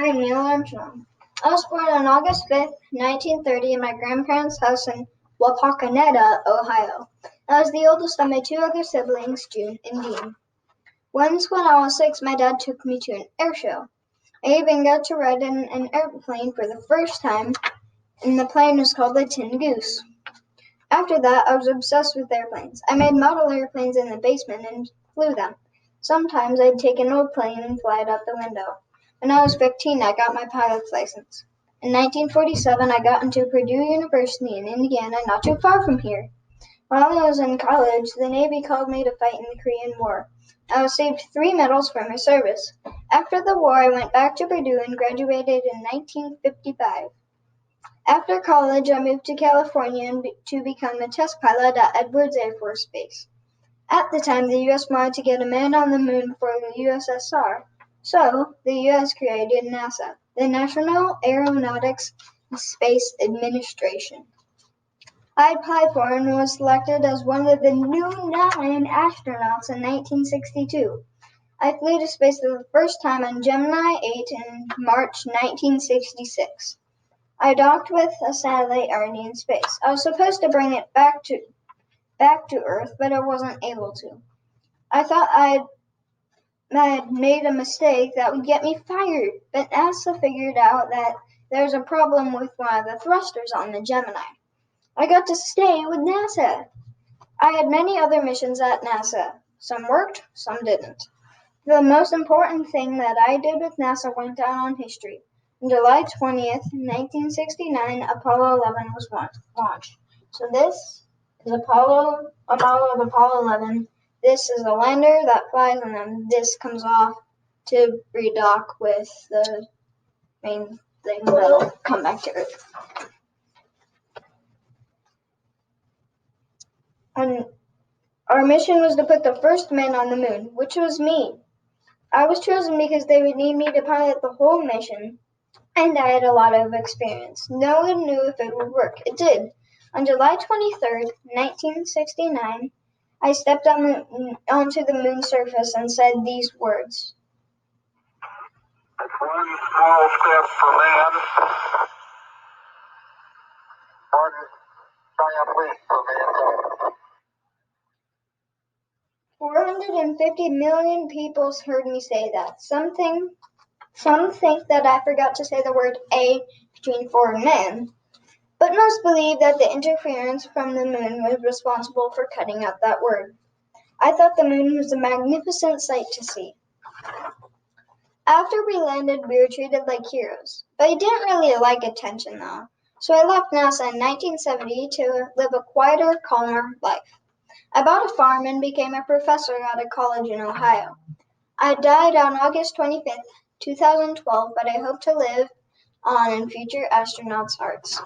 I'm Neil Armstrong. I was born on August 5th, 1930 in my grandparents' house in Wapakoneta, Ohio. I was the oldest of my two other siblings, June and Dean. Once when I was 6, my dad took me to an air show. I even got to ride in an airplane for the first time, and the plane was called the Tin Goose. After that, I was obsessed with airplanes. I made model airplanes in the basement and flew them. Sometimes I'd take an old plane and fly it out the window. When I was 15, I got my pilot's license. In 1947, I got into Purdue University in Indiana, not too far from here. While I was in college, the Navy called me to fight in the Korean War. I received 3 medals for my service. After the war, I went back to Purdue and graduated in 1955. After college, I moved to California to become a test pilot at Edwards Air Force Base. At the time, the U.S. wanted to get a man on the moon for the USSR, so the U.S. created NASA, the National Aeronautics and Space Administration. I applied for and was selected as one of the new 9 astronauts in 1962. I flew to space for the first time on Gemini 8 in March 1966. I docked with a satellite already in space. I was supposed to bring it back to Earth, but I wasn't able to. I thought I had made a mistake that would get me fired, but NASA figured out that there was a problem with one of the thrusters on the Gemini. I got to stay with NASA. I had many other missions at NASA. Some worked, some didn't. The most important thing that I did with NASA went down on history. On July 20th, 1969, Apollo 11 was launched. So this is a model of Apollo 11. This is a lander that flies, and then this comes off to redock with the main thing that'll come back to Earth. And our mission was to put the first man on the moon, which was me. I was chosen because they would need me to pilot the whole mission, and I had a lot of experience. No one knew if it would work. It did. On July 23rd, 1969, I stepped onto the moon's surface and said these words. One small step for man, one giant leap for mankind. 450 million people heard me say that. Some think that I forgot to say the word A between 4 and man, but most believe that the interference from the moon was responsible for cutting out that word. I thought the moon was a magnificent sight to see. After we landed, we were treated like heroes, but I didn't really like attention though, so I left NASA in 1970 to live a quieter, calmer life. I bought a farm and became a professor at a college in Ohio. I died on August 25th, 2012, but I hope to live on in future astronauts' hearts.